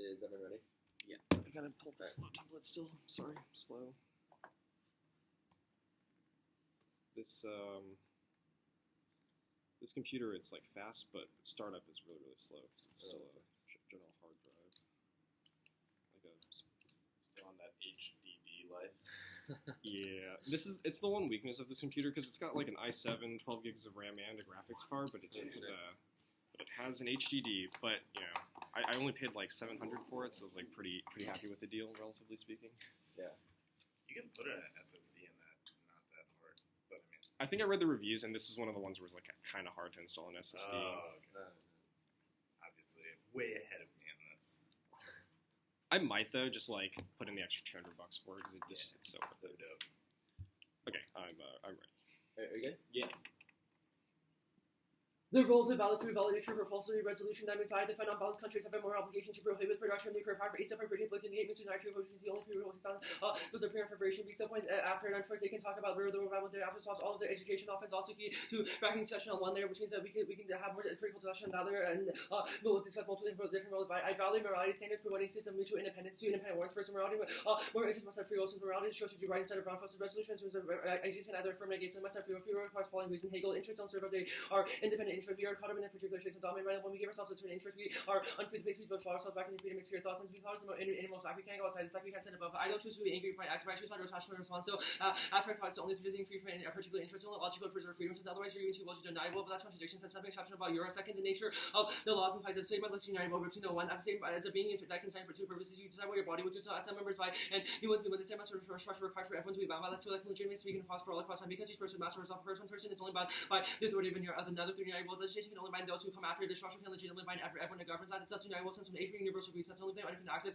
Is everyone ready? Yeah. I gotta pull up the flow template still. Sorry, I'm slow. This computer, it's like fast, but startup is really, really slow because it's still a general hard drive. Still on that HDD life. Yeah, it's the one weakness of this computer because it's got like an i7, 12 gigs of RAM and a graphics card, but it has an HDD. But you know, I only paid like $700 for it, so I was like pretty happy with the deal, relatively speaking. Yeah, you can put an SSD in that, not that hard. But I mean, I think I read the reviews, and this is one of the ones where it's like kind of hard to install an SSD. Oh, okay. Obviously, way ahead of me on this. I might though, just like put in the extra $200 for it because it's so worth it. Okay, I'm ready. Are you good? Yeah. The role of the ballot to validate true or false resolution that means I defend unbalanced countries have a moral obligation to prohibit production of nuclear power for 8 different British political games to true voting is the only three rules on those are prayer preparation be so point after and first they can talk about where the about their after all of their education offense also key to backing discussion on one layer, which means that we can have more critical discussion on the other and we'll discuss multiple different roles. I value morality standards promoting system mutual independence to independent warrants for morality more agents must have free also morality shows you right instead of wrong process resolutions agents can either affirm against them must have free requires following reason Hegel interests don't serve as they are independent interests we are caught up in particular traits of dominant right when we give ourselves to an interest we are unfree to face we vote for ourselves back into freedom experience thoughts and we thoughts about animals like we can't go outside it's like we can't sit above I don't choose to be angry by acts but I choose not to passionate response so after thoughts the only thing free from a particular interest only logical preserve freedom since otherwise you're even too well to deniable but that's contradiction since something exceptional about your second the nature of the laws implies the same as united between the one at the same as a being that can stand for two purposes you decide what your body would do so as some members by and he wants to be with the same sort of structure required for everyone to be bound by that's so like legitimate speaking across for all across time because each person master herself first one person is only bound by the authority of another through united will legislation can only bind those who come after the structure can legitimately bind everyone that governs that it's united will sense from a free universal reason that's the only thing anyone can access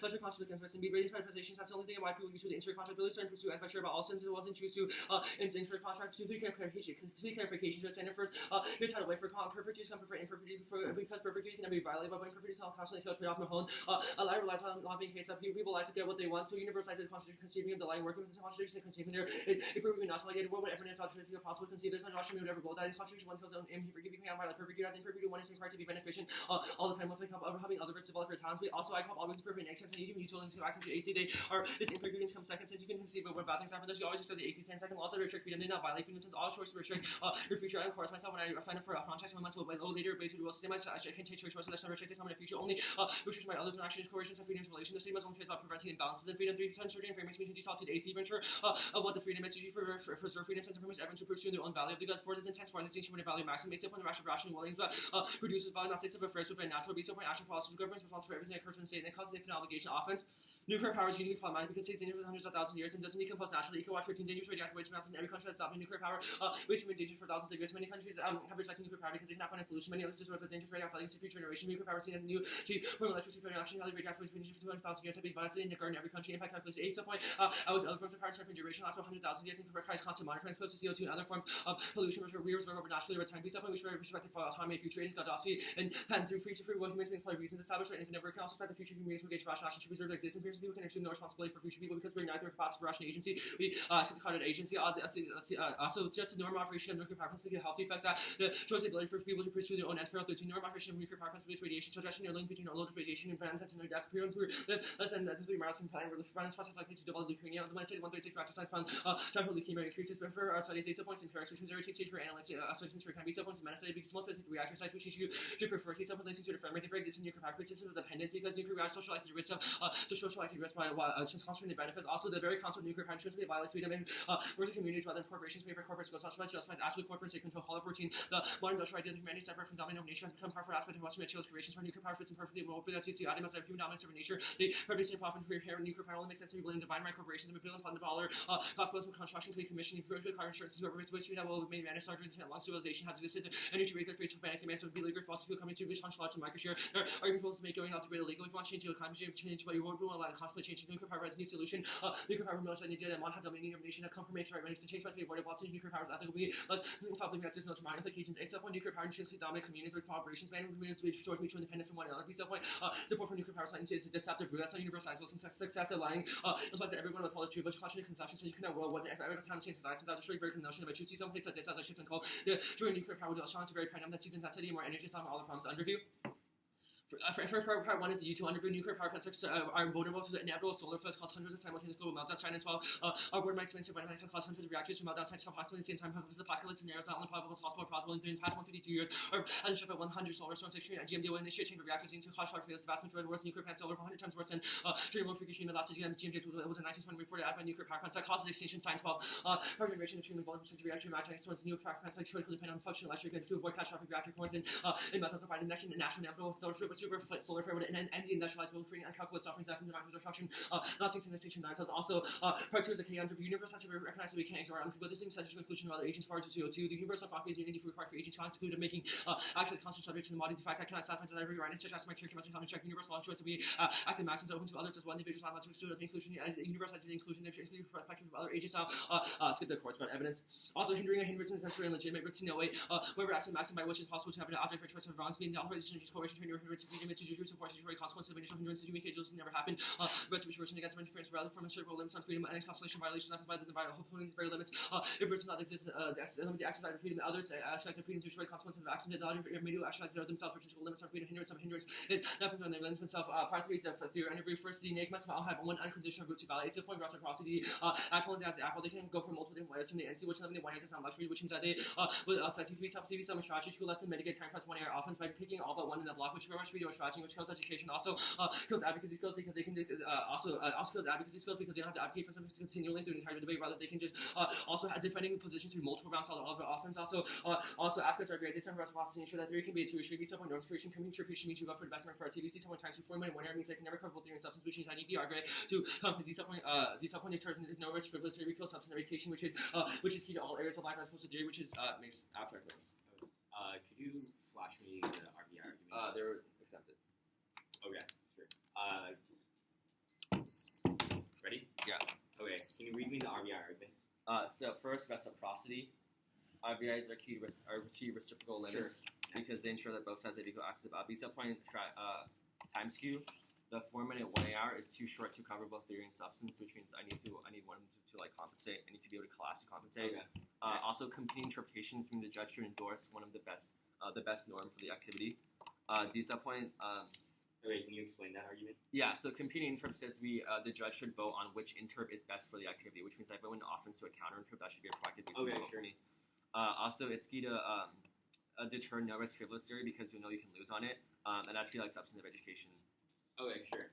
pleasure conflict interest and be ready for manifestations that's the only thing why people use the inter-contract ability to pursue as by sure about all since it wasn't choose to inter-contract to three clarifications to standard first here's how to wait for perfect use come for imperfect because perfect use can never be violated but when imperfect use constantly trade off Mahone a lie relies on not being case up people like to get what they want so universalizes the contradiction conceiving of the lying working with the contradiction and conceiving there it proving not to like it world when everyone is altruistic possible conceive there's no rush to would ever go that contradiction one tells them he forgiving me on by perfect use as imperfect one is required to be beneficent all the time with like having other bits develop your talents but also I call always perfect next sense and you can be mutual into access to AC they are this imperfect come second since you can conceive of when bad things happen you always accept the AC stand second laws that restrict freedom they not violate freedom since all choices restrict your future I of course myself when I sign up for a contract 1 month later based on the same as I can take choices that's not restricted in the future only restrict my others and actions coercions and freedoms relation the same as one cares about preventing imbalances and freedom 3 times certain frameworks means default to the AC venture of what the freedom is usually for preserve freedom since it permits everyone to pursue their own value of the good for this intense for distinction when the value maximum based upon the rational willing produces value not states of affairs with a natural based upon action policy government responsible for everything that occurs in the state and causes an obligation offense nuclear power is uniquely problematic because it's for hundreds of thousands of years and doesn't decompose naturally. Eco-watch 15 dangerous radioactive waste pronounced in every country that's stopping nuclear power, which has been dangerous for thousands of years. Many countries have rejected nuclear power because they cannot find a solution. Many others resort to dangerous radioactive legacy future generation. Nuclear power is seen as a new cheap form of electricity production. Highly radioactive waste been dangerous for 200,000 years have been devastated in every country. Impact calculated to 8 point. I was other forms of power different duration last 100,000 years and requires constant monitoring exposed to CO2 and other forms of pollution which are reserved over naturally over time. Be point which are respected for autonomy, future and Gaddafi and patent through free will humans being reasons established right and never can also expect the future human beings will engage rational action to preserve the existence. People can assume no responsibility for future people because we're neither a possible rational agency. We call it agency. Also, it's just a normal operation of nuclear power plants to get healthy effects that the choice ability for people to pursue their own ends. 13 normal operation of nuclear power plants produce radiation. Suggestion their link between a load of radiation and brands and their death. Less than 3 miles from planning where the brands process likely to develop leukemia. The Wednesday 136 reactor science fund childhood leukemia increases. But for our studies, ASA points in Paris, which means every stage for analytes, substance for can be sub points in manifested because most specific reactor sites which you should prefer. T-cell relating to the frame rate of existing nuclear power systems of dependence because nuclear reactors socialize the risk of to socialize the risk by concentrating the benefits. Also, the very concept of nuclear power intrinsically violates freedom and works in communities rather than corporations. Pay for corporates go justifies absolute corporate state control. Call of 14. The modern industrial idea of humanity separate from dominant nature has become a powerful aspect of Western materials creations. For nuclear power fits in perfectly well for that CC item as a human dominance over nature. They produce profit for repair nuclear power only makes sense to be willing to divine right corporations and be upon the dollar cost plus construction clean commission car insurance whoever which we have will may manage larger intent long civilization has existed energy regular face for panic demands would be legal fossil fuel coming to which launch large market share. There are even proposals to make going out to be illegal. If you want to change your climate change but you won't allow to contemplate changing nuclear power as a new solution. Nuclear power military idea that one have dominion of nation that compromise right when to change by the avoided lots of nuclear power is ethical be but top limit that's no tomorrow implications. A point nuclear power intrinsically dominates communities with cooperations ban communities which destroy mutual independence from one another. B point support for nuclear power science is a deceptive rule that's not universalizable since success of lying implies that everyone will tell the truth but contrary conception so you cannot world what every time change society since I destroy very notion of a truth see some place that this as a shift and call the during nuclear power will challenge a very paradigm that sees intensity and more energy some all the problems under view. For part 1 is the U2 underground nuclear power plants are vulnerable to the inevitable solar flares cause hundreds of simultaneous global meltdowns. China and 12 our board makes expensive environment cause hundreds of reactors to meltdown. China approximately the same time because the apocalypse scenarios not only probable as possible in the past 152 years or as a 100 solar storms extreme and GMD will initiate chamber reactors into hot shot failures. The vast majority of the world's nuclear plants are over 100 times worse than Chernobyl, Fukushima, last year. GMD was in 1920 reported advent nuclear power plants that causes extinction. Sign 12 power generation extremely vulnerable to reactor imagining storms. Nuclear power plants like critically depend on functional electric grid to avoid catastrophic reactor cores in metals of finding national inevitable super solar flare would end the industrialized world, creating uncalculable suffering, death, and environmental destruction. Not since the extinction nine. Also, part 2 is the K under the universe has to recognize that we can't ignore it. But this is such a conclusion of other agents far to CO2. The universal property is unity for required for agents constituted of making actually constant subject to the body. The fact I cannot stop until every right and such as my character must become a check universal law choice. We active maxims open to others as well. Individuals not allowed to pursue the inclusion as the universe has the inclusion of perspective of other agents. Now, skip the course about evidence. Also, hindering a hindrance is necessary and legitimate. But in no way, whoever acts maxim by which is possible to have an object for choice of wrongs being the authorization of coercion to hinder hindrance, freedom, to use force, to consequences of initial hindrance, to communicate those never happen. But situation against interference rather from a circle limits on freedom and constellation violations not by the opponent's very limits. If versus not exist, limit the exercise of freedom, and others exercise of freedom to destroy consequences of actions that not immediately exercise themselves, which is limits on freedom, hindrance of hindrance is nothing from their limits themselves. Part 3 is the theory and every first the enigmas will have one unconditional route to validate. It's the point reciprocity. Actual as the apple, they can go from multiple different ways from the NC, which nothing they want does not luxury, which means that they with CCTV top CV some strategy to lets them mitigate time plus 1 AR offense by picking all but one in the block, which reverse video strategy, which kills education. Also kills advocacy skills because they can also kills advocacy skills because they don't have to advocate for something continually through the entire debate. Rather, they can just also defending positions through multiple rounds all of the offense. Also advocates are great. They send reciprocity to ensure that theory can be a two-way street. Someone norms creation, community creation means you go for the best for our TVC. Someone times 4 minute 1 AR means they can never cover both theory and substance, which means I need the argument to come to these point determines no risk frivolous theory kills substance education, which is key to all areas of life as opposed to theory, which is makes abstract things. Could you flash me the RBI arguments? They're accepted. Okay, sure. Ready? Yeah. Okay, can you read me the RBI arguments? So first, reciprocity. RBIs are key reciprocal limits because they ensure that both sides have equal access. B-sub point time skew. The 4 minute 1 AR is too short to cover both theory and substance, which means I need one to like compensate. I need to be able to collapse to compensate. Okay. Also, competing interpretations mean the judge should endorse one of the best norm for the activity. D-sub point. Okay, can you explain that argument? Yeah, so competing interp says the judge should vote on which interp is best for the activity, which means if I win offense to a counter interp, that should be a proactive vote for me. Also, it's key to deter no risk frivolous theory because you know you can lose on it, and that's key like substantive education. Okay, sure.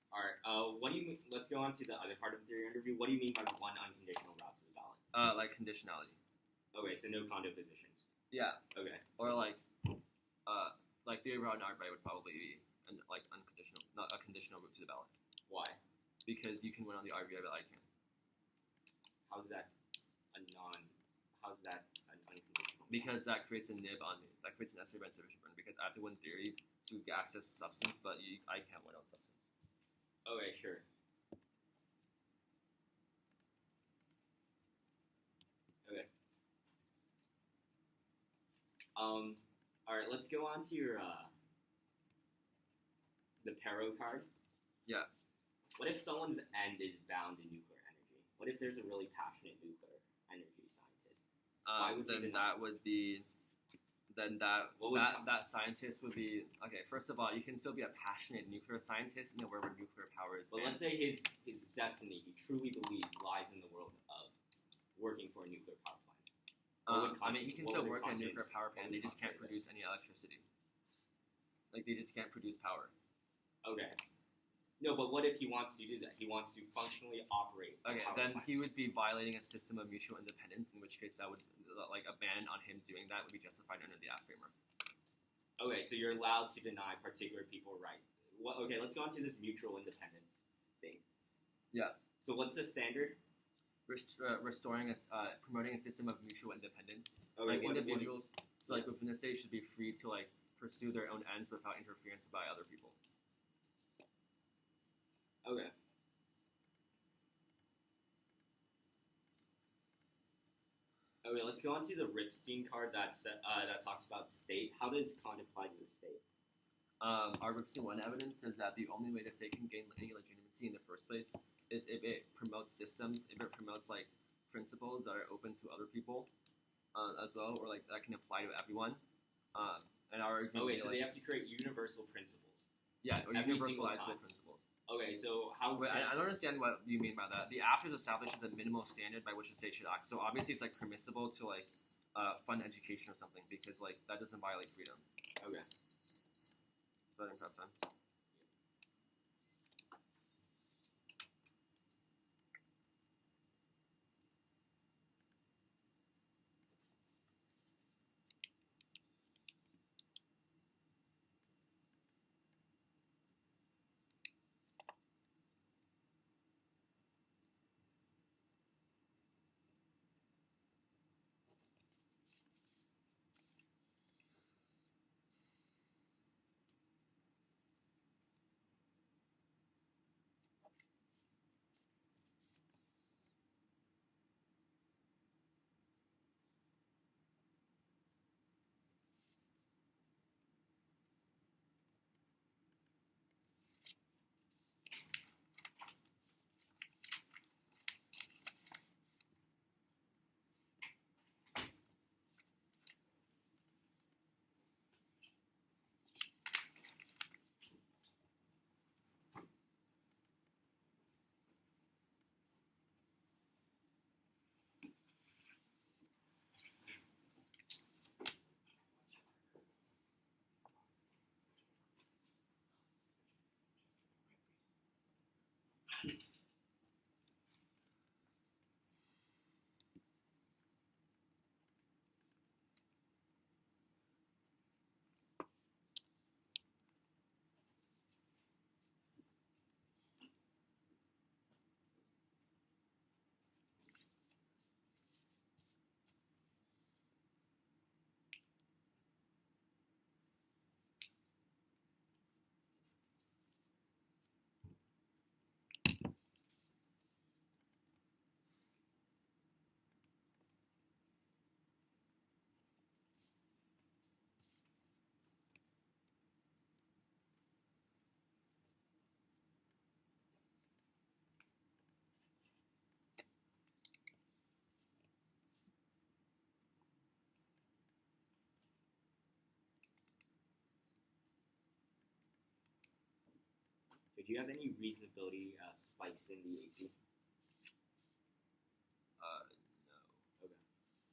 All right. What do you mean? Let's go on to the other part of the theory interview. What do you mean by one unconditional route to the ballot? Like conditionality. Okay, so no condo positions. Yeah. Okay. Or like theory route and RBI would probably be unconditional, not a conditional route to the ballot. Why? Because you can win on the RBI, but I can't. How's that an unconditional? Because that creates a nib on me. That creates an essay by insufficient burden. Because I have to win theory to access substance, but I can't win on substance. Okay, sure. Okay. All right, let's go on to your the Perot card. Yeah. What if someone's end is bound in nuclear energy? What if there's a really passionate nuclear energy scientist? That scientist would be okay. First of all, you can still be a passionate nuclear scientist in the world where nuclear power is. But let's say his destiny, he truly believes, lies in the world of working for a nuclear power plant. He can still work in a nuclear power plant. They just can't produce any electricity. Like they just can't produce power. Okay. No, but what if he wants to do that? He wants to functionally operate. Okay, then he would be violating a system of mutual independence, in which case that would, like, a ban on him doing that would be justified under the Act framework. Okay, so you're allowed to deny particular people right. Okay, let's go on to this mutual independence thing. Yeah. So what's the standard? Promoting a system of mutual independence. Okay, like individuals, like within the state, should be free to like pursue their own ends without interference by other people. Okay. Okay, let's go on to the Ripstein card that talks about state. How does Kant apply to the state? Our Ripstein 1 evidence says that the only way the state can gain any legitimacy in the first place is if it promotes systems, if it promotes like principles that are open to other people as well, or like that can apply to everyone. and our argument. Okay, so they have to create universal principles. Yeah, or every single universalizable time. principles. Okay, so how? Wait, I don't understand what you mean by that. The after establishes a minimal standard by which the state should act. So obviously, it's like permissible to like fund education or something because like that doesn't violate freedom. Okay. So I think that's time. Do you have any reasonability spikes in the AC? No. Okay.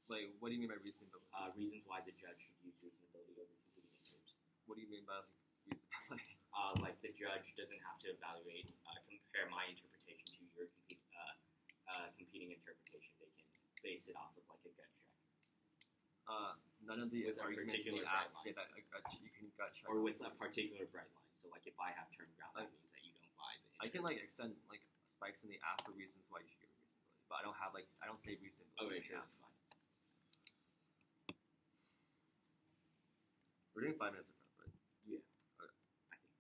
Like, what do you mean by reasonability? Reasons why the judge should use reasonability over competing interests. What do you mean by like reasonability? Like the judge doesn't have to evaluate, compare my interpretation to your competing interpretation. They can base it off of like a gut check. None of the With a arguments in the particular act bright say that you can gut check. Or with a particular bright line. So like if I have turned ground, that means that you don't buy the I can like extend like spikes in the act for reasons why you should give reasonability, but I don't have like I don't say reasonability. Okay, sure, that's fine. We're doing 5 minutes of prep, right? Yeah. Okay. I think. Yes.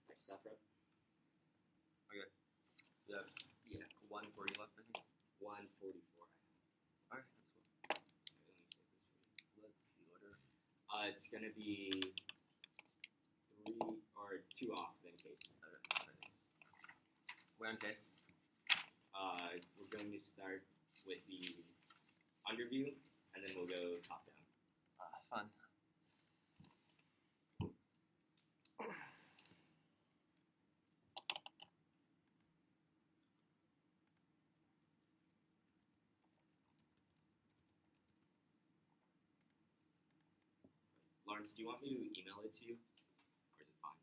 Next step, rep. Yeah. Yeah. 140 left, I think. 144. Alright, that's cool. Let me say this for you. Let's the order. It's gonna be 3 or 2 off in case. Okay, exciting. We're on case. We're going to start with the underview, and then we'll go top down. Fun. Lawrence, do you want me to email it to you, or is it fine?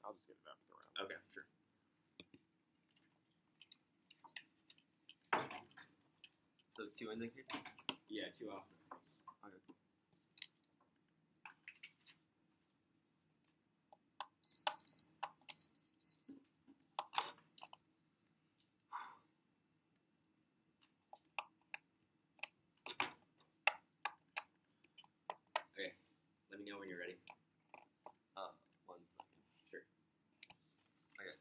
I'll just get it after the round. Okay, sure. So 2 in the case? Yeah, 2 off. Okay. Let me know when you're ready. 1 second. Sure. Okay.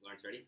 Lawrence, ready?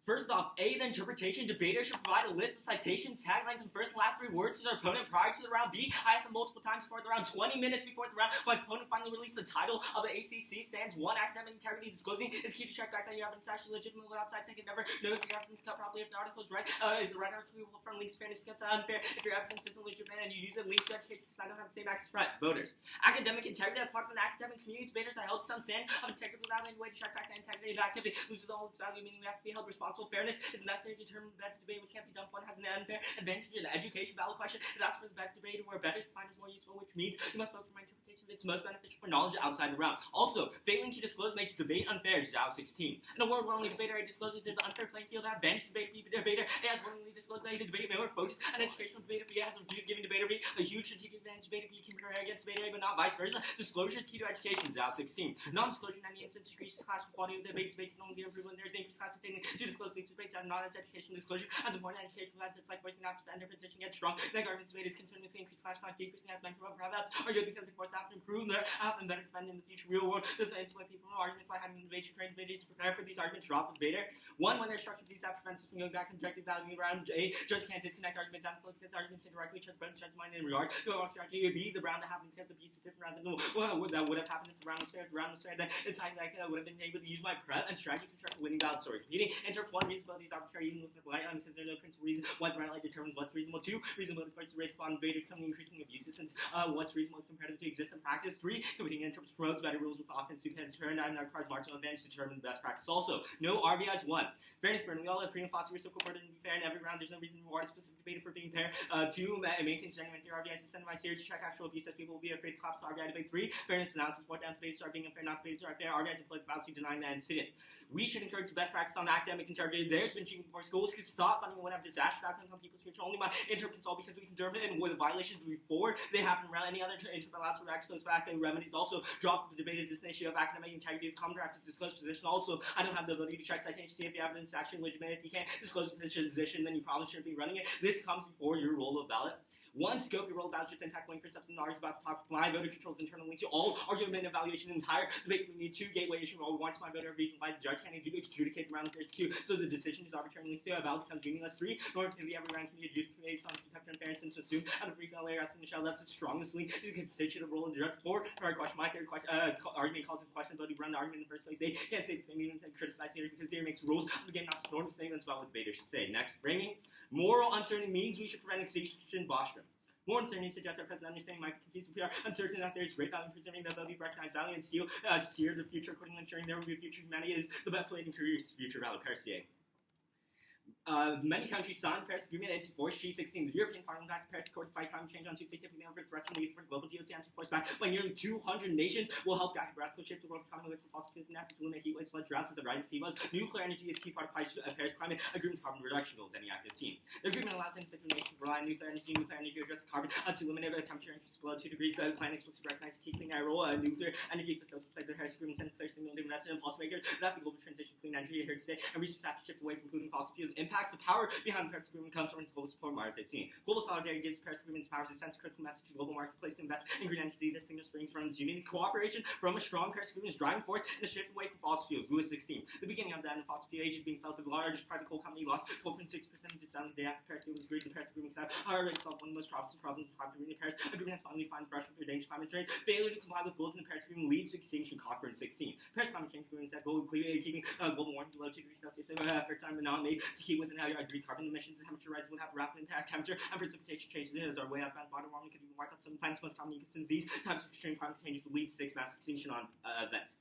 First off, A, the interpretation. Debater should provide a list of citations, taglines, and first and last 3 words to their opponent prior to the round. B, I asked them multiple times before the round, 20 minutes before the round. My opponent finally released the title of the ACC stands. 1, academic integrity disclosing is key to check back that your evidence is actually legitimate without citing never. Know if your evidence cut properly, if the article is right. Is the right article from links fairness because unfair. If your evidence isn't legitimate and you use it, links to education because I don't have the same access right. Voters. Academic integrity as part of an academic community. Debaters I held some stand of integrity without any way to check back the integrity of the activity. Loses all its value, meaning we have to be held responsible. Fairness is necessary to determine the better debate which can't be done. One has an unfair advantage in an education ballot question. Is asked for the better debate where better is defined as more useful, which means you must vote for my interpretation if it's most beneficial for knowledge outside the round. Also, failing to disclose makes debate unfair. Zhou 16. In a world where only debater A discloses there's an unfair playing field that advantage debater A has willingly disclosed that the debater may more focused on educational debater B has refused giving debater B a huge strategic advantage. Debater B can compare against debater A, but not vice versa. Disclosure is key to education. Zhou 16. Non-disclosure in any instance decreases class quality of the debate. Debate can only be improved when there's increased class failing to disclose things debates and not as education disclosure. As important educational benefits like voicing out to defend their position gets strong. The government's debate is concerned with increased class quality, decreasing as mental health are good because they force out to improve their health and better defend in the future real world. This will insulate people from arguments by having the debate to train debaters to prepare for these arguments. Drop the debater. 1, when they're structured these that prevents us from going back and objective value around A. Judge can't disconnect arguments and flow because arguments indirectly judge judge mind in regard to our strategy. B, the round that happened because the piece is different rather than that would have happened if the round was fair. If the round was fair, then it's time that I would have been able to use my prep and strategy to construct a winning ballot story. Competing interrupt 1, reasonability is arbitrary even with the light on because there's no principal reason why the right light determines what's reasonable. 2, reasonability points to raise upon debaters becoming increasingly abusive since what's reasonable is comparative to existing practice. 3, competing interrupts promotes better rules with often superintendents paradigm that requires marginal advantage to determine the best practice. Also, no RBIs 1. Fairness burden. We all have freedom of philosophy, reciprocal burden to be fair in every round. There's no reason to reward a specific debater for being fair. 2, maintains genuine theory. RBIs incentivize theory to check actual abuse as people will be afraid to collapse the RBI debate. 3, fairness analysis. What down debaters are being unfair, not debaters are fair. RBIs employ the fallacy denying that incident. We should encourage the best practice on the academic integrity. There's been cheating before schools can stop funding when have disastrous outcomes on people's future. Only my interprets all because we can determine and with violations before they happen around any other interpret allows for expose fact and remedies. Also, drop the debate of this issue of academic integrity is common practice disclosed position. Also, I don't have the ability to check citations to see if the evidence is actually legitimate. If you can't disclose the position, then you probably shouldn't be running it. This comes before your role of ballot. 1, scope your role of ballot should intact link for substance argues about the topic. My voter controls internal link to all argument and evaluation entire debate. We need 2, gateway issue. Once my voter reason why the judge can't adjudicate around the first 2, so the decision is arbitrarily linked to a ballot becomes meaningless. 3, normatively every round can be adjudicated based on protector and fairness and so soon out of free failure as in the shell. That's the strongest link to the constitutive role of the judge. 4, third question. My third question argument calls into question ability to run the argument in the first place. They can't say the same even to criticize theory because theory makes rules of the game, not just normal statements about what the debater should say. Next, bringing moral uncertainty means we should prevent extinction Bostrom. More uncertainty suggests our present understanding might confuse if we are uncertain that there is great value in preserving the ability to recognize value and steer the future according to ensuring there will be a future humanity is the best way to increase future value. Paris DA. Many countries signed the Paris Agreement into force. G16, the European Parliament backed the Paris Accord to fight climate change on Tuesday, typically over threats and lead for global GOT force back by nearly 200 nations will help guide radical shift to the world economy with fossil fuels and efforts to limit heat waves, flood droughts, and the rising sea levels. Nuclear energy is a key part of Paris Climate Agreement's carbon reduction goals. Any active team. The agreement allows individual nations to rely on nuclear energy to address carbon to eliminate the temperature increase below 2 degrees. The plan explicitly recognizes key clean air role. Nuclear energy facilities play the Paris Agreement sends clear signal to investors and policymakers that the global transition to clean energy here today and research have to shift away from polluting fossil fuels. Impacts of power behind the Paris Agreement comes from its global support. March 15. Global solidarity gives the Paris Agreement's powers a sense of critical message to the global marketplace to invest in green energy. This signal springs from its union. Cooperation from a strong Paris Agreement is driving force in a shift away from fossil fuels. Louis 16. The beginning of the end of fossil fuel age is being felt. The largest private coal company lost 12.6% of its value the day after the Paris Agreement was agreed. The Paris Agreement could have already solved one of the most troublesome problems of climate. The Paris Agreement has finally defined brush with their dangerous climate change. Failure to comply with goals in the Paris Agreement leads to extinction. Cochrane 16. Paris Climate Change Agreement set goal including keeping global warming below 2 degrees Celsius for time but not made to keep within agreed carbon emissions. The temperature rise would have a rapid impact. Temperature and precipitation changes are way up, and water warming could even wipe out some planet's most common ecosystems. These types of extreme climate changes will lead to 6 mass extinction on events.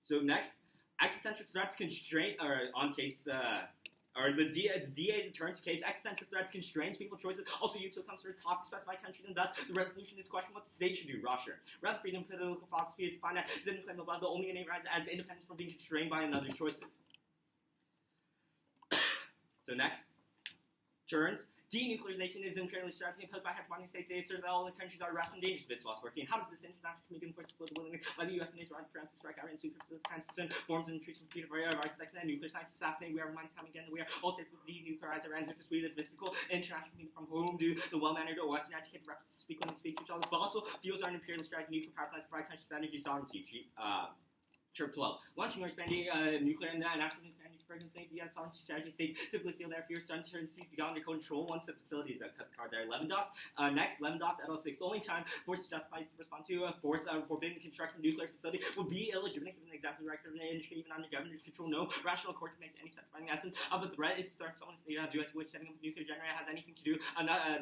So next, existential threats constraint or on case. Or the DA's attorney's case, existential threats constrains people's choices. Also, you took concerns top specified countries, and thus the resolution is question what the state should do. Russia. Rather, freedom political philosophy is defined as independent above the only innate right as independence from being constrained by another's choices. So next, turns. Denuclearization is an imperial strategy imposed by hegemonic states. They assert that all the countries are rational dangerous. This was 14. How does this international community enforce political willingness by the U.S. and Israel to preempt strike out and super consistent forms and treats repeated rights like that nuclear science assassinate? We are reminded time again that we are all safe to denuclearize Iran. This is we the mystical international community from whom do the well-mannered or Western educated reps speak when they speak to each other. Fossil fuels are an imperial strategy. Nuclear power plants provide countries with energy sovereignty. Chirp 12. Launching or expanding nuclear and national pregnancy via science strategy states typically feel their fierce uncertainty beyond their control once the facility is cut the card there. Levendos. Next, Levendos at L6. The only time force justifies to respond to a force forbidden construction nuclear facility would be illegitimate given the example record of the industry, even under government control. No rational court makes any satisfying essence of the threat is to start someone do as which setting up a nuclear generator has anything to do,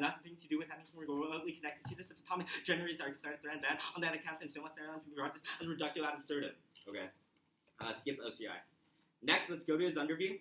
nothing to do with anything remotely connected to this. If atomic generators are declared threat ban on that account, then so must stand on to regard this as reductive ad absurdum. Okay. Skip OCI. Next, let's go to his underview.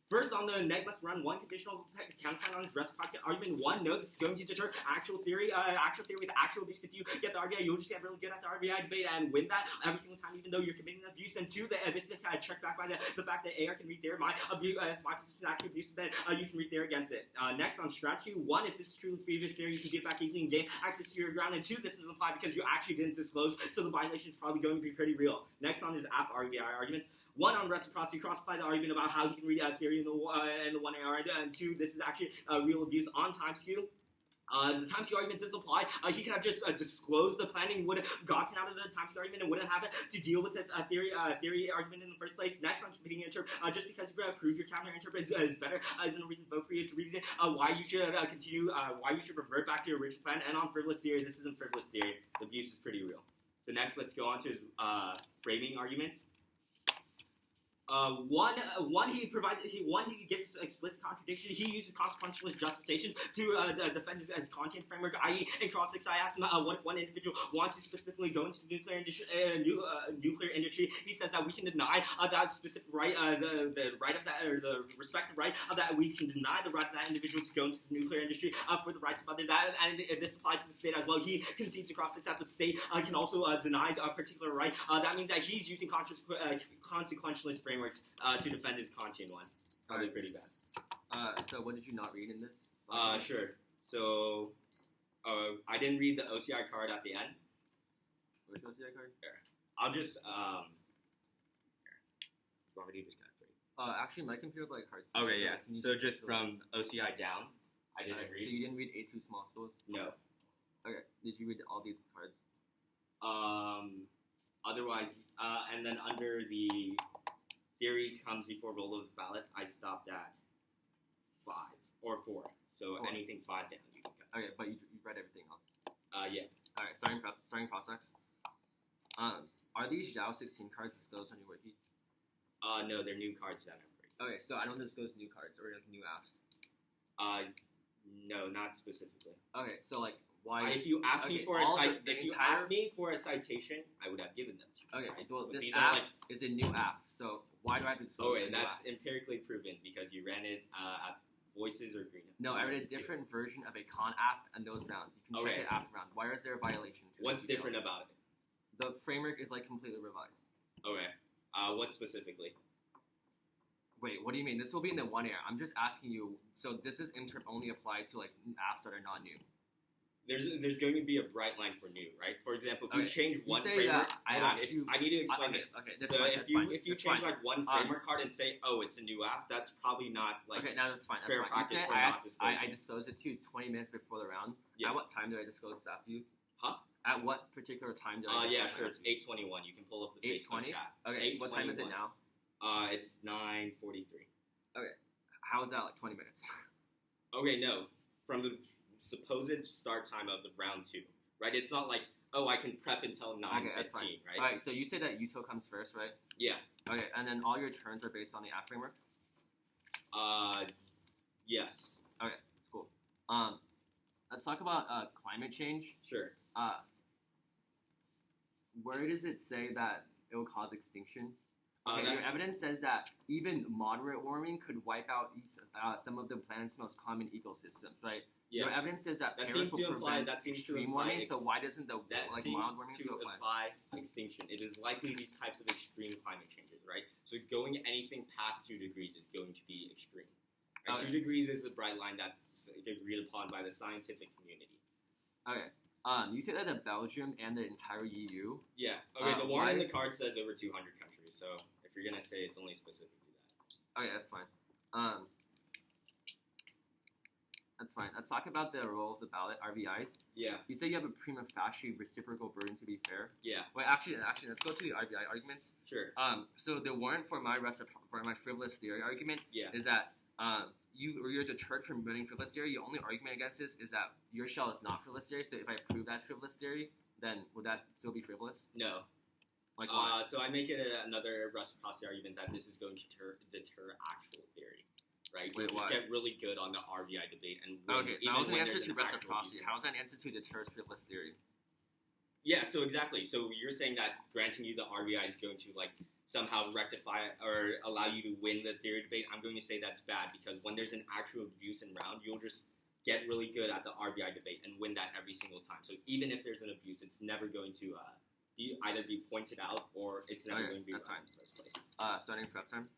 First, on the neg must run one conditional counterpoint on his reciprocity argument. One, no, this is going to deter actual theory with actual abuse. If you get the RBI, you'll just get really good at the RBI debate and win that every single time, even though you're committing abuse. And two, this is checked back by the fact that AR can read theory. My position is actually abuse, then you can read theory against it. Next, on strategy, one, if this is truly previous theory, you can get back easy and gain access to your ground. And two, this doesn't apply because you actually didn't disclose, so the violation is probably going to be pretty real. Next, on his app RBI arguments. One, on reciprocity, cross-apply the argument about how he can read theory in the 1 AR, and two, this is actually real abuse on time skew. The time skew argument doesn't apply. He could have just disclosed the planning, would have gotten out of the time skew argument, and wouldn't have it to deal with this theory argument in the first place. Next, on competing interp, just because you prove your counter interp is better isn't a reason to vote for you. It's a reason why you should continue, why you should revert back to your original plan. And on frivolous theory, this isn't frivolous theory. The abuse is pretty real. So next, let's go on to his framing arguments. He gives explicit contradiction. He uses consequentialist justification to defend his Kantian framework, i.e. in cross 6 I asked him what if one individual wants to specifically go into the nuclear industry. He says that we can deny that specific right, the right of that, or the respective right that we can deny the right of that individual to go into the nuclear industry for the rights of others. And this applies to the state as well. He concedes across 6 that the state can also deny a particular right. That means that he's using consequentialist frameworks to defend his Kantian one. Probably pretty bad. So what did you not read in this? Sure. So, I didn't read the OCI card at the end. Which OCI card? Here. I'll just, here. You want me to do this kind of thing? Actually, my computer's like hard. Okay, yeah. So just from OCI down, I didn't read. So you didn't read A2 small schools? No. Okay. Did you read all these cards? Otherwise, and then under the theory comes before roll of the ballot, I stopped at 5 or 4. So anything 5 down, you can cut. Okay, but you read everything else. Yeah. All right, starting prospects. Are these Zhao 16 cards disclosed on your wiki? No, they're new cards that I've read. Okay, so I don't disclose new cards or like new apps. No, not specifically. Okay, so like why? If you asked me for asked me for a citation, I would have given them to you. Okay, right? well, But this these app are like, is a new app, so why do I have to disclose and a new that's app? empirically proven because you ran it at Voices or Green. No, I read a different version of a con app and those rounds. You can check it after round. Why is there a violation to it? What's different about it? The framework is like completely revised. Okay. What specifically? Wait, what do you mean? This will be in the 1 AR. I'm just asking you. So this is interp only applied to like apps that are not new. There's going to be a bright line for new, right? For example, if you change one say framework, that I need to explain this. Okay, that's So fine. if you change like one framework card and say, oh, it's a new app, that's probably not like no, that's fine. fair practice for not disclosing. I disclosed it to you 20 minutes before the round. Yeah. At what time did I disclose this after you? Huh? At what particular time did I disclose yeah, sure. It's 8:21. You can pull up the Facebook 8:20? chat. Okay, what time is it now? It's 9:43. Okay, how is that like 20 minutes? Okay, no. From the supposed start time of the round 2, right? It's not like, oh, I can prep until 9:15, right? Alright, so you say that Uto comes first, right? Yeah. Okay, and then all your turns are based on the app framework? Yes. Okay, cool. Let's talk about climate change. Sure. Where does it say that it will cause extinction? Okay, your That's- evidence says that even moderate warming could wipe out some of the planet's most common ecosystems, right? Your Yeah. evidence says that That Paris seems to will imply prevent extreme imply warming, so why doesn't the That like seems mild warming to still apply? imply extinction. It is likely these types of extreme climate changes, right? So going anything past 2 degrees is going to be extreme. Right? Okay. 2 degrees is the bright line that's agreed upon by the scientific community. Okay. You say that the Belgium and the entire EU. Yeah. Okay. The one why- in the card says over 200 countries. So if you're gonna say it's only specific to that. Okay, that's fine. That's fine. Let's talk about the role of the ballot, RBIs. Yeah. You say you have a prima facie reciprocal burden to be fair. Yeah. Wait, actually, let's go to the RBI arguments. Sure. So the warrant for my frivolous theory argument Yeah. is that you're deterred from running frivolous theory. Your only argument against this is that your shell is not frivolous theory. So if I prove that's frivolous theory, then would that still be frivolous? No. Like why? So I make it another reciprocity argument that this is going to deter actual theory, right? Wait, You just why? get really good on the RBI debate and win, Okay, even that was an when answer there's to an actual reciprocity. abuse. How is that an answer to deter frivolous theory? Yeah, so exactly. So you're saying that granting you the RBI is going to like somehow rectify or allow you to win the theory debate. I'm going to say that's bad because when there's an actual abuse in round, you'll just get really good at the RBI debate and win that every single time. So even if there's an abuse, it's never going to either be pointed out or it's never going to be that's right fine. in the first place. Starting prep time.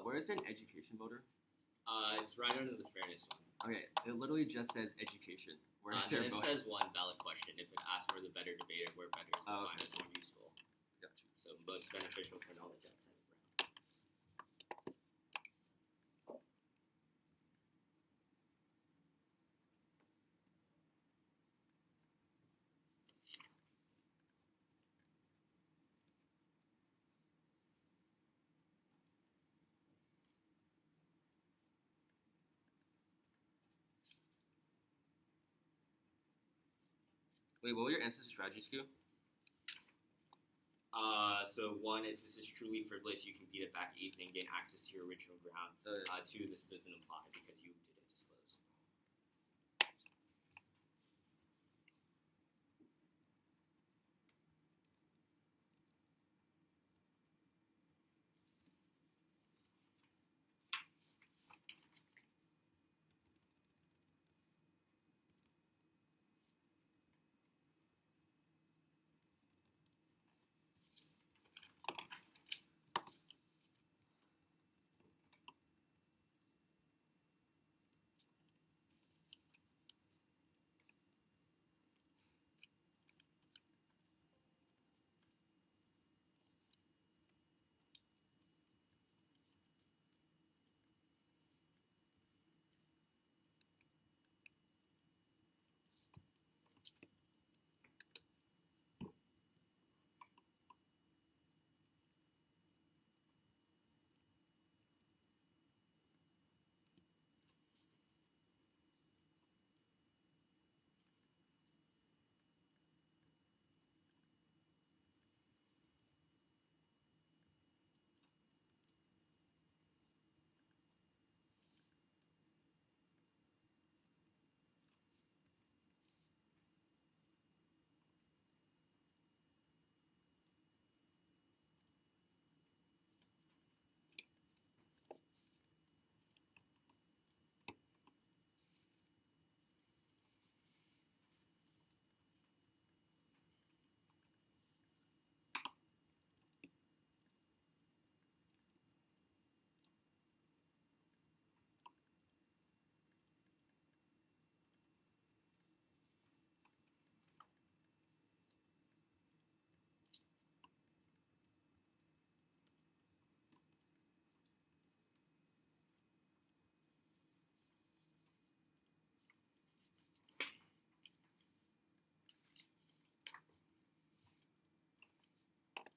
Where is an education voter? It's right under the fairness one. Okay, it literally just says education. Where is And there it voter? says one valid question if it asks for the better debater where better is Oh, defined okay. as more useful. Gotcha. So most beneficial for knowledge outside of round. Wait, what were your answers to strategy skew? So one, if this is truly frivolous, you can beat it back easily and gain access to your original ground. Two, this doesn't apply because you didn't disclose.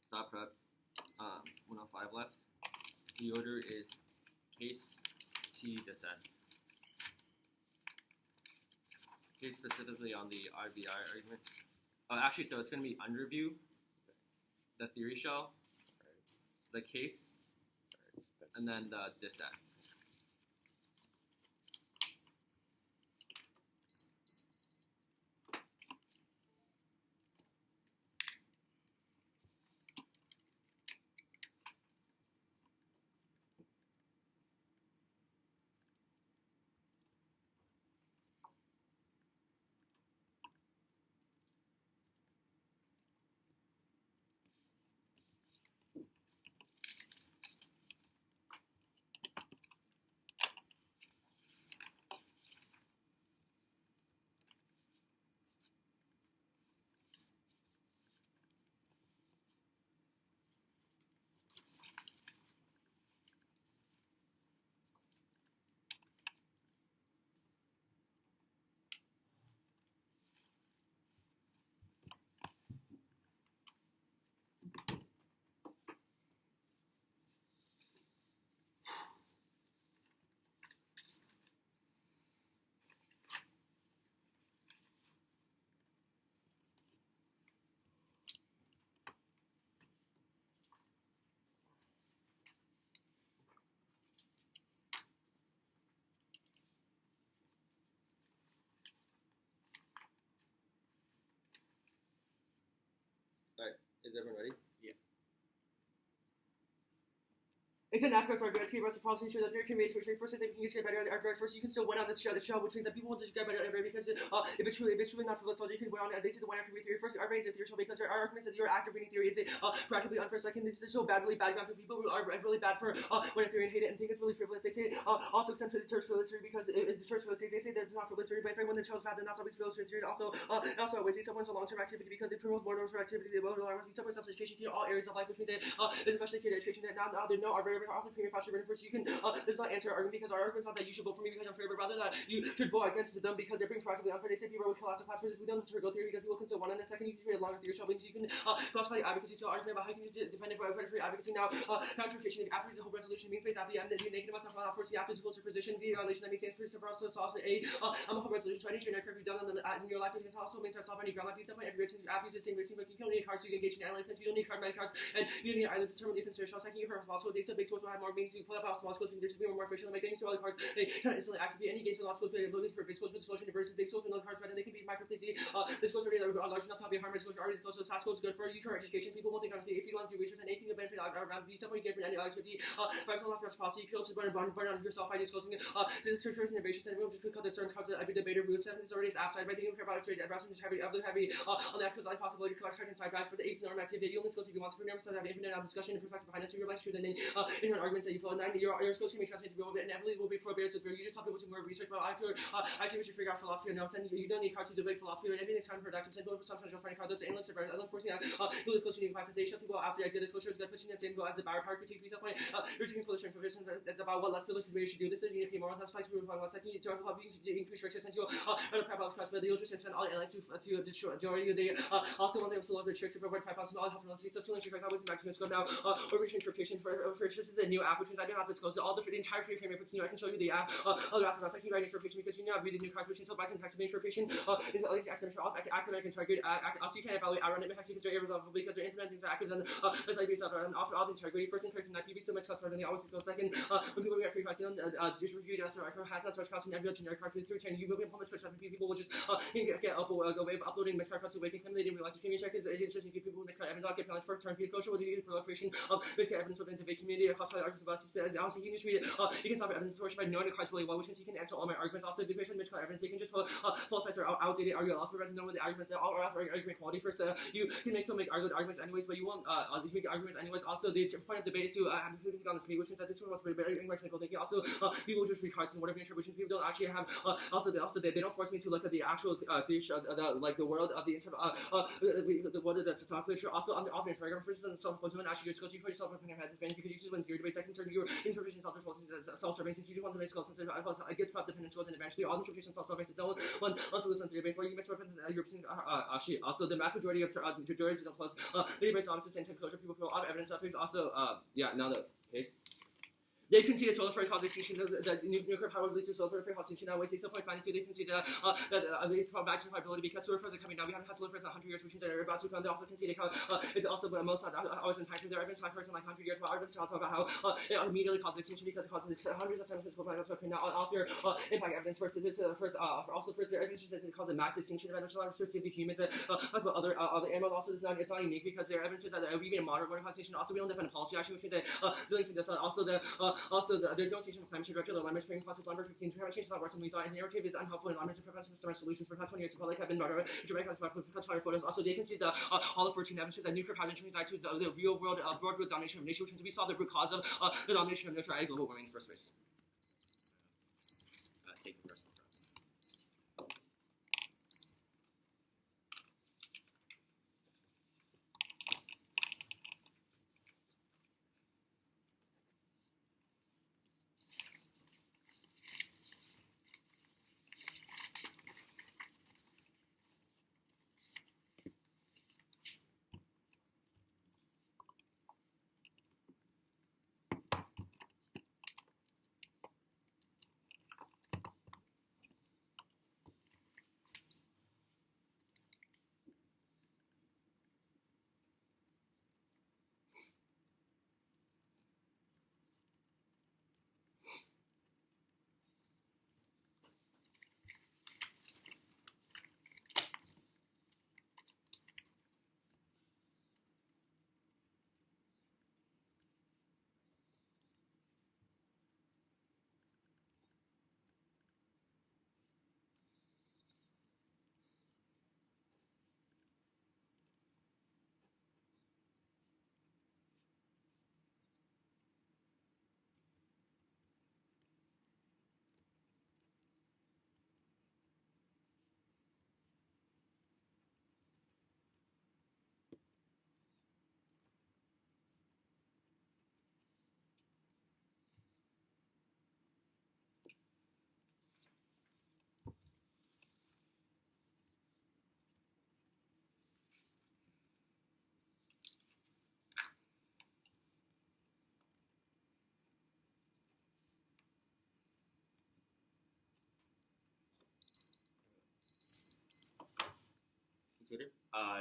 Stop prep. 105 left. The order is case T dissent. case specifically on the RBI argument. Actually, so it's going to be underview, the theory shell, the case, and then the dissent. Is everyone ready? It's an aspect of argument. Keep us the policy ensure that theory can be which first is if you can get better at very first you can still win on the show, which means that people will just get better at every because if it's truly not frivolous, so you can win on it. They say the one after theory first are raised a theory show because there are arguments that your active reading theory is practically unfair. Second, it's so badly bad for people who are really bad for when a theory and hate it and think it's really frivolous. They say also exempt to the church frivolous theory because the church frivolous theory, they say that it's not frivolous theory, but if everyone that shows bad then that's always frivolous theory. Also always say someone's a long-term activity because it promotes more long-term activity. They will someone's self-education in all areas of life, which means that is especially kid education that now there no are very often premium fashion. First, you can does not answer our argument because our argument is not that you should vote for me because I'm fair, but rather that you should vote against them because they're being practically unfair. They say people would class we don't have to go theory because people can still one in a second. You can create a longer theory show because you can classify advocacy. So argument about how you can defend it for advocacy. Now, counterfiction after the whole resolution means space after the end. Then you negative myself out first. After disclosure position, the violation that means stands for several. So it's also a whole resolution. So I need your correctly done in your life. This also means ourselves any ground like point every racing after the same racing, but you don't need cards. So you can engage in analytics. You don't need card many cards, and you don't need either determine the defense or second. You heard small schools. They said big schools will have more means. You pull up small schools. There's be more efficient. Like getting to all the cards, they cannot instantly activate any games in law schools. But looking for big schools with disclosure versus big schools with no cards, right? And they can be micro-placed. The schools are large enough to be harmless. Schools are already close. So SAT schools is good for you current education. People won't think honestly. If you want to do research and anything to benefit around the stuff you get from any activity, by some loss policy, you can also burn on yourself by disclosing to the searchers innovations and everyone just cut the certain cards that every debater rule 7 is already outside by thinking about it. Browsing just heavy on the because I possibility to collect card inside guys for the 8 norm activity. You only schools if you want to bring so have infinite discussion and perspective behind us. So you're less true than inherent arguments that you follow 9. Your schools can make translate to real bit and inevitably will be forbearance with you just tell people to more research. Well, I feel I see we should figure out philosophy and notes, and you don't need cards to debate philosophy or anything that's kind of productive. So don't sometimes you'll find cards and looks at unfortunately you'll disclose to classes. They show people after the idea disclosure is good pitching the same goal as the Bauer part critique. Please point you're taking full information that's about what less pillars should do. This is unity moral that's like to refine 1 second. You don't have to increase your sense you'll prep out class, but you'll just send all allies to destroy you. They also want them to love the tricks to provide prep out all helpful. So soon as you guys always maximum scope now original interpretation for this is a new app which means I don't have to disclose all the entire free frame. I can show you the app. Other aspects I can write interpretation because you know I've read the new cards which is so by some text of interpretation is like academic can try good also you can't evaluate outrun it because they're irresolvable because they're implementing things are active and it's like based off and offer all the integrity first encouraging that PB so much customer then they always go second when people get free cards you know review has not such cost in every generic cards with 3 turn you will be published which people will just get up go away uploading mixed cards away can they didn't realize the check is just give people mixed card evidence get penalties for turn culture will do proliferation of mixed card evidence within the debate community across by arguments about also you can just read it you can stop evidence distortion by knowing the cards really well which means you can answer all my arguments also the patient miscard evidence you can just pull false sites or outdated argument also rather know what the arguments are all argument quality first you can make arguments anyways but you won't make arguments anyways also the point of debate is to on this meet which means that this one was very technical thinking also people just read cards and whatever interpretations people don't actually have also they don't force me to look at the actual like the world of the the world of the talk literature also on the often paragraphers and some when actually just go to yourself up in your head defense because you just win theory debates I can turn your interpretation self-serving since you just want to make schools since it gets prop dependent schools and eventually all interpretations self-serving since no one also listen to debate before you misrepresent European actually also the mass majority of majorities don't close the debates obviously same time closure people feel all evidence stuff is also now the case They conceded solar for its causing extinction. The nuclear power released through solar for its causing extinction. That way, they still points magnitude. They conceded that it's about back to viability because solar flares are coming down. We haven't had solar flares in 100 years, which means that they're about to come. They also conceded it's also most always in time for their evidence like in like 100 years. But our evidence talks about how it immediately causes extinction because it causes hundreds of physical planets are now off their impact evidence. First, also their evidence says it causes a mass extinction event, which a lot of specific humans. But other animals also it's not unique because their evidence is that even a moderate warning causation. Also, we don't defend a policy action, which means that relating to this. There's no station for climate change. Director Lawrence Spring Class Lumber 15. Climate change is not worse than we thought, and the narrative is unhelpful and Lawrence prevents similar solutions for the past 20 years. The public have been dramatic photos. Also, they can see the all of 14 evidence that nuclear power generations tied to the real world domination of nature, which means we saw the root cause of the domination of nature and global warming in the first place. Take the first one.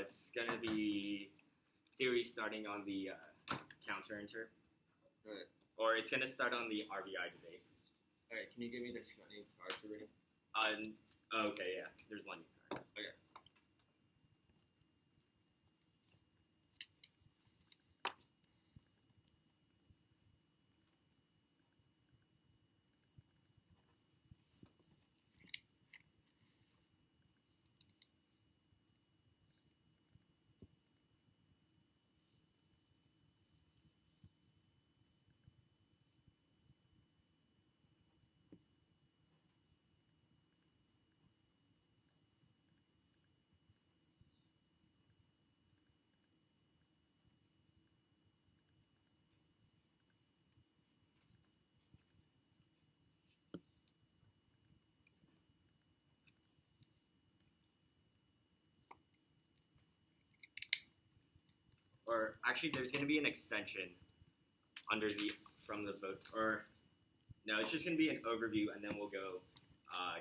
It's gonna be theory starting on the counter inter. Alright. Or it's gonna start on the RBI debate. Alright, can you give me the cards already? Okay, yeah. There's one new card. Okay. Or actually, there's gonna be an extension under from the vote. Or no, it's just gonna be an overview, and then we'll go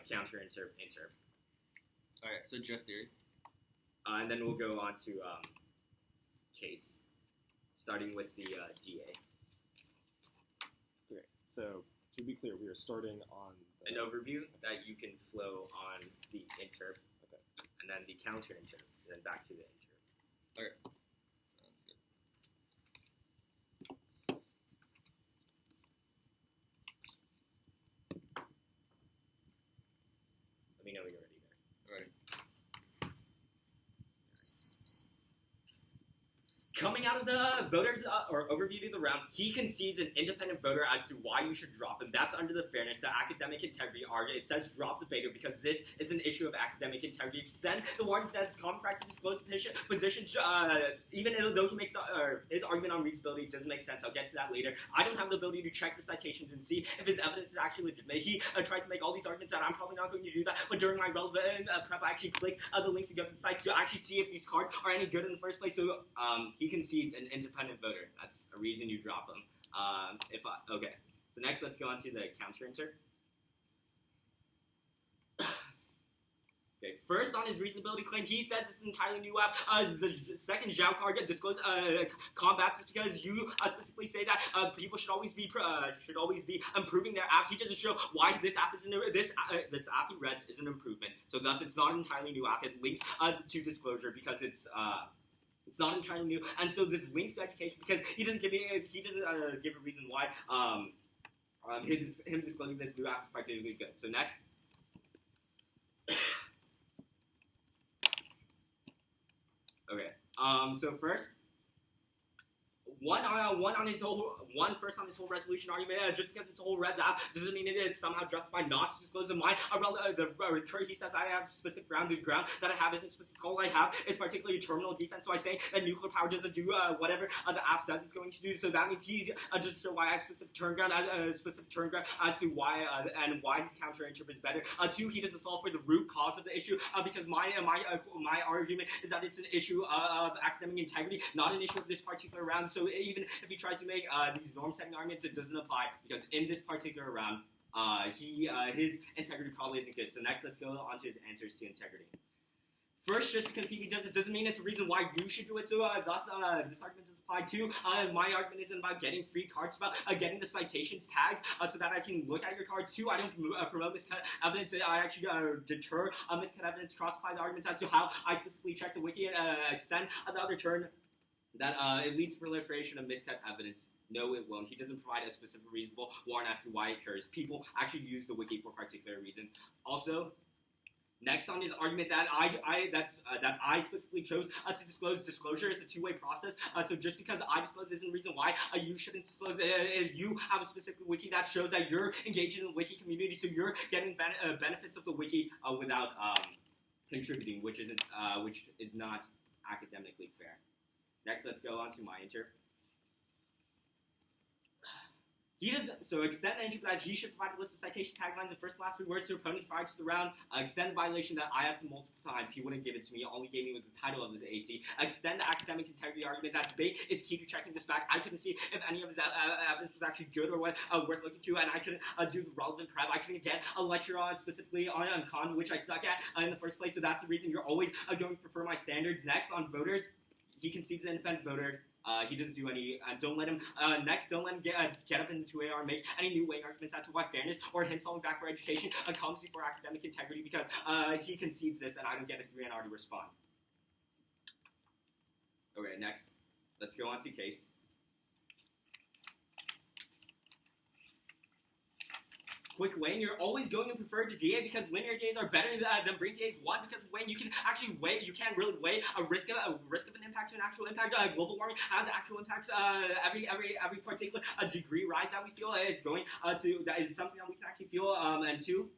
counter inter. Alright, so just theory. And then we'll go on to case, starting with the DA. Okay, so to be clear, we are starting on An overview that you can flow on the inter, Okay. and then the counter inter, and then back to the inter. Okay. Sounds good. Let me know when you're ready there. Alright. Coming out of the voters or overview of the round, he concedes an independent voter as to why you should drop him. That's under the fairness, the academic integrity argument. It says drop the beta because this is an issue of academic integrity. Extend the warrant that's common practice to disclose the position, even though he makes his argument on reasonability doesn't make sense. I'll get to that later. I don't have the ability to check the citations and see if his evidence is actually legitimate. He tries to make all these arguments that I'm probably not going to do that, but during my relevant prep, I actually click the links to go to the sites to actually see if these cards are any good in the first place. So he concedes an independent voter. That's a reason you drop him. Okay. So next, let's go on to the counter-inter. Okay, first on his reasonability claim, he says it's an entirely new app. The second Zhou card disclosed combats it because you specifically say that people should always be improving their apps. He doesn't show why this app is this app he reads is an improvement. So thus, it's not an entirely new app. It links to disclosure because it's not entirely new, and so this links to education because he doesn't give a reason why him disclosing this new app is particularly good. So next. Okay. So first, first on his whole resolution argument. Just because it's a whole res app doesn't mean it's somehow justified not to disclose the mine. He says I have specific ground. The ground that I have isn't specific. All I have is particularly terminal defense. So I say that nuclear power doesn't do whatever the app says it's going to do. So that means he just show why I have specific turn ground as to why and why his counter interpret is better. Two, he doesn't solve for the root cause of the issue because my argument is that it's an issue of academic integrity, not an issue of this particular round. So even if he tries to make these norm-setting arguments, it doesn't apply because in this particular round, his integrity probably isn't good. So next, let's go on to his answers to integrity. First, just because PV does it doesn't mean it's a reason why you should do it. So thus, this argument is applied too. My argument isn't about getting free cards, about getting the citations tags so that I can look at your cards too. I don't promote miscut evidence. I actually deter miscut evidence, cross-apply the arguments as to how I specifically check the wiki and extend the other turn. That it leads to proliferation of miscut evidence. No, it won't. He doesn't provide a specific reasonable warrant as to why it occurs. People actually use the wiki for particular reasons. Also, next on his argument that I specifically chose to disclose disclosure is a two-way process. So just because I disclose isn't a reason why you shouldn't disclose. If you have a specific wiki that shows that you're engaging in the wiki community, so you're getting benefits of the wiki without contributing, which is not academically fair. Next, let's go on to my inter. He doesn't. So extend the entry that he should provide a list of citation taglines and first and last three words to opponents prior to the round. Extend the violation that I asked him multiple times. He wouldn't give it to me. All he gave me was the title of his AC. Extend the academic integrity argument that debate is key to checking this back. I couldn't see if any of his evidence was actually good or worth looking to, and I couldn't do the relevant prep. I couldn't get a lecture on specifically on con, which I suck at in the first place. So that's the reason you're always going to prefer my standards. Next, on voters, he concedes an independent voter. He doesn't do any. Don't let him. Don't let him get up in the 2AR, make any new weighing arguments as to why fairness or him solving back for education comes before academic integrity because he concedes this, and I don't get a 3NR to respond. Okay, next, let's go on to case. Quick weighing, you're always going to prefer to DA because linear DAs are better than brain DAs. One, because weighing you can actually weigh, you can't really weigh a risk of an impact to an actual impact. Global warming has actual impacts. Every particular degree rise that we feel is going to that is something that we can actually feel. And two,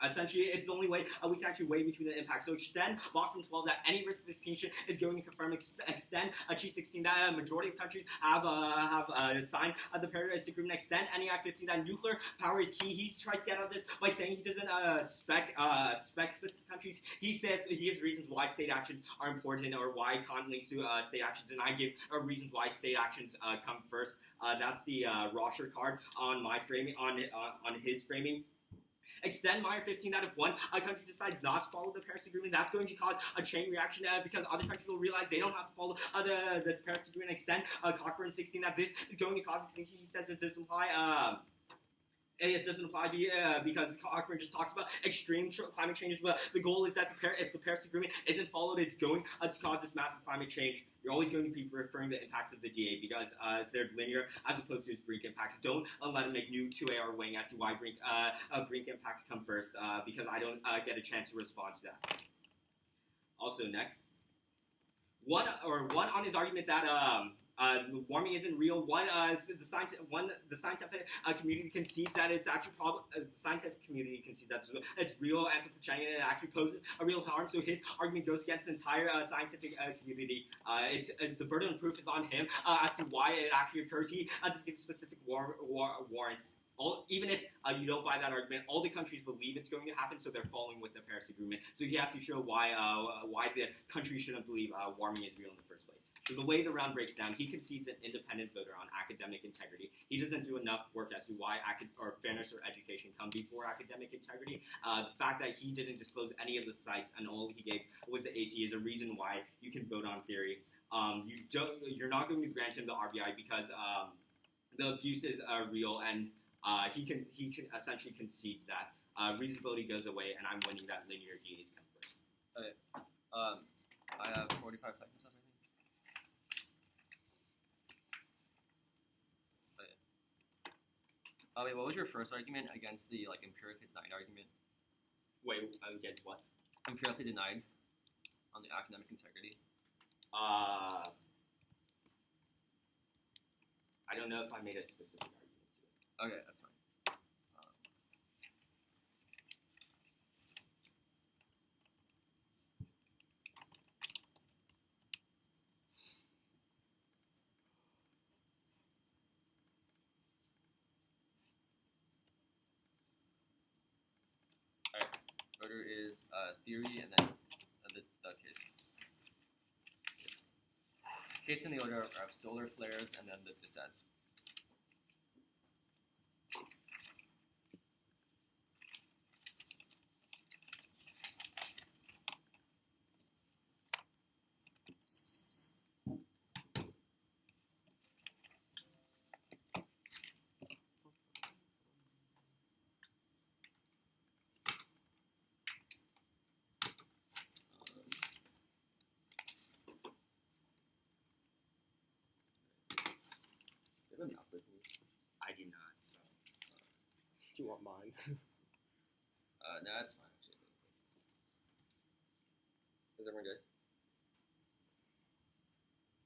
essentially, it's the only way we can actually weigh between the impacts. So extend Boston 12 that any risk of extinction is going to confirm. Extend Chi 16 that a majority of countries have signed the Paris Agreement. Extend NEI 15 that nuclear power is key. He tries to get out of this by saying he doesn't spec specific countries. He says he gives reasons why state actions are important or why con links to state actions, and I give reasons why state actions come first. That's the Rosher card on my framing on his framing. Extend Meyer 15 that if one country decides not to follow the Paris Agreement, that's going to cause a chain reaction because other countries will realize they don't have to follow this Paris Agreement. Extend Cochran 16 that this is going to cause extinction. He says it doesn't apply. It doesn't apply because Cochran just talks about extreme climate changes, but the goal is that if the Paris Agreement isn't followed, it's going to cause this massive climate change. You're always going to be referring to the impacts of the DA because they're linear as opposed to his Brink impacts. Don't let him make new 2AR weighing as to why Brink impacts come first because I don't get a chance to respond to that. Also, next, one on his argument that warming isn't real. The scientific community concedes that it's actually the scientific community concedes that it's real anthropogenic and it actually poses a real harm. So his argument goes against the entire scientific community. The burden of proof is on him as to why it actually occurs. He doesn't give specific warrants. Even if you don't buy that argument, all the countries believe it's going to happen, so they're following with the Paris Agreement. So he has to show why the country shouldn't believe warming is real in the first place. So the way the round breaks down, he concedes an independent voter on academic integrity. He doesn't do enough work as to why fairness or education come before academic integrity. The fact that he didn't disclose any of the sites and all he gave was the AC is a reason why you can vote on theory. You're not going to grant him the RBI because the abuses are real, and he can essentially concedes that reasonability goes away, and I'm winning that linear DAs come first. Okay. I have 45 seconds left, I think. Okay. Wait, what was your first argument against the empirically denied argument? Wait, against what? Empirically denied on the academic integrity. I don't know if I made a specific argument to it. Okay, that's fine. Order is theory, and then the case. Case in the order of solar flares, and then the dissent. I do not. So. Do you want mine? No, that's fine. Actually. Is everyone good?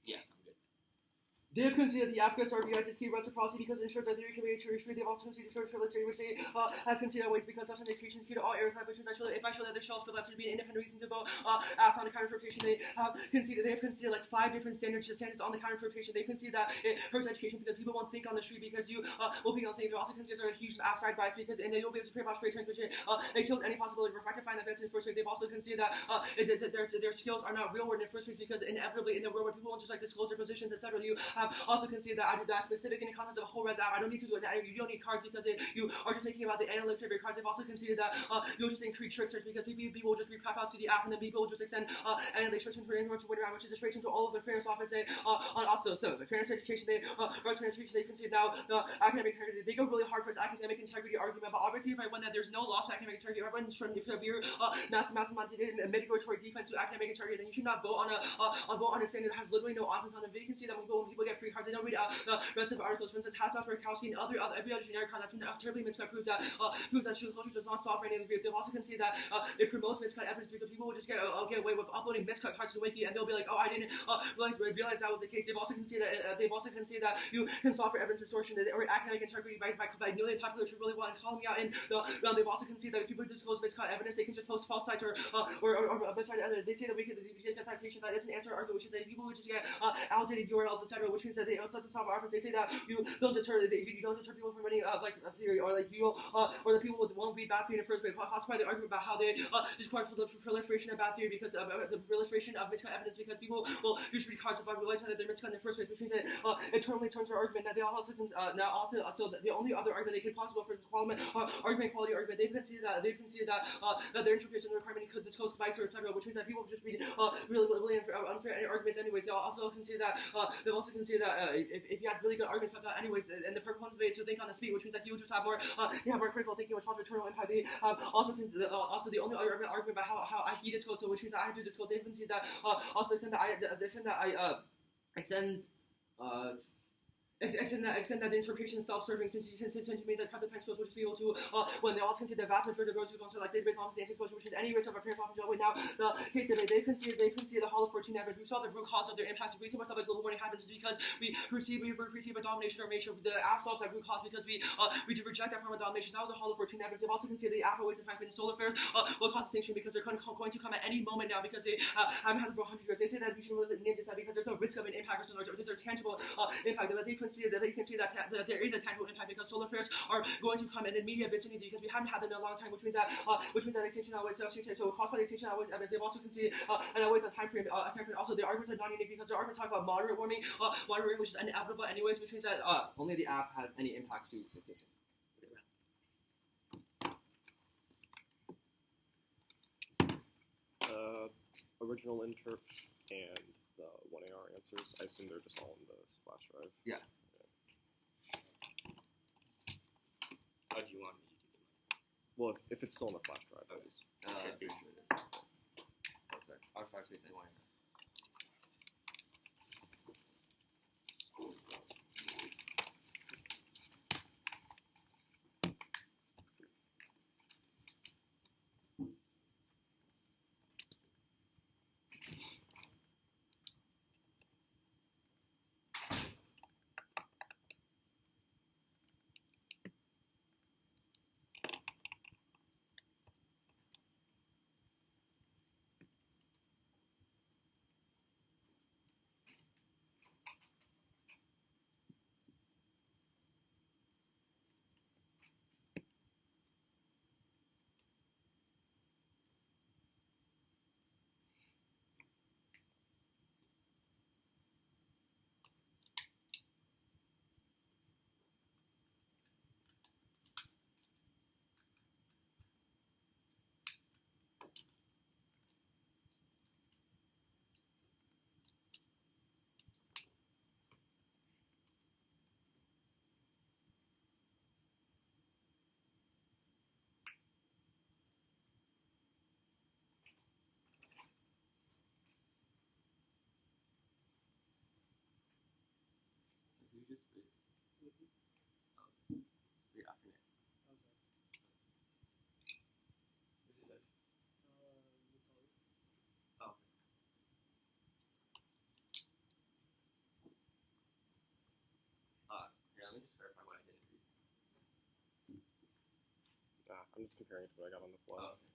Yeah, I'm good. They have conceded the Afghans RBIs is key reciprocity because it ensures that theory can be true. They've also conceded short theory, which they have conceded ways because authentication is key to all areas of which if I show that the shells feel that to be an independent reason to vote on the counter-interpretation, they have conceded 5 different standards on the counter-interpretation. They concede that it hurts education because people won't think on the street because you will think on things. They also consider a huge upside bias because and they will be able to pray about straight turns, which it kills any possibility of rectifying that in the first place. They've also conceded that their skills are not real world in the first place because inevitably in the real world people won't just disclose their positions, etc. You have also conceded that I do that specific in the context of a whole res app. I don't need to do it. You don't need cards because you are just making about the analytics of your cards. They've also conceded that you'll just increase tricksters because people will just repap out to the app and then people will just extend analytics straight into anyone to win around, which is straight into all of the fairness office. So the fairness education, they concede now the academic integrity. They go really hard for its academic integrity argument, but obviously if I win that there's no loss of academic integrity, everyone's trying to severe mitigatory defense to academic integrity, then you should not vote on a standard that has literally no offense on it. You can see that when people get free cards, they don't read the rest of the articles. For instance, Hassmas, Rakowski, and every other generic card that's been terribly miscut proves that true culture does not solve for any of the views. They've also conceded that it promotes miscut evidence because people will just get away with uploading miscut cards to the wiki and they'll be like, oh, I didn't realize that was the case. They've also conceded that you can solve for evidence distortion or academic integrity by knowing the topic literature really well and calling me out. And they've also conceded that if people disclose miscut evidence, they can just post false sites or miscited evidence. They say that we can get citation that doesn't answer our argument, which is that people would just get outdated URLs, etc., which means that they also solve our arguments. They say that you don't deter people from running a theory, or or that people won't be bad theory in the first place. Possibly the argument about how they discourage the proliferation of bad theory because the proliferation of miscut evidence because people will just read cards without realizing that they're miscut in the first place, which means that it totally turns their argument. That they also so the only other argument they could possibly for this argument quality argument, they've conceded that their interpretation requirement could disclose spikes or etc., which means that people just read really unfair arguments anyways. They'll also concede that if you have really good arguments about that anyways, and the proponents of it to think on the speed, which means that you just have more critical thinking, which has eternal impact. They also the only other argument about how he disclosed, so which means that I do disclose. They concede that also extend that the interpretation is self-serving since it means that private pencils will just be able to when they also consider the vast majority of those who go to database office and exposure, which is any risk of appearance off jail. Now the case today they concede the Hall of 14 average. We saw the root cause of their impacts. The reason why stuff like global warming happens is because we perceive a domination or nation. The app solves that root cause because we reject that form of domination. That was a Hall of 14 average. They've also conceded the app always in fact in the solar affairs will cause extinction because they're going to come at any moment now because they haven't had it for 100 years. They say that we should really name this because there's no risk of an impact or something. There's a tangible impact. But they see that that there is a tangible impact because solar flares are going to come in the immediate vicinity because we haven't had them in a long time, which means that extinction always so caused by the extinction always they've also conceded and always a time frame. Also, the arguments are not unique because the arguments talk about moderate warming, which is inevitable anyways, which means that only the app has any impact to extinction. Original interp and the 1AR answers. I assume they're just all in the flash drive. Yeah. Oh, do you want me to do them? Well, if it's still in the flash drive, at least. Sure it is. Oh, sorry. R5 space anyway. You just your afternoon. Oh. Here, let me just verify what I didn't read. I'm just comparing it to what I got on the fly. Oh, okay.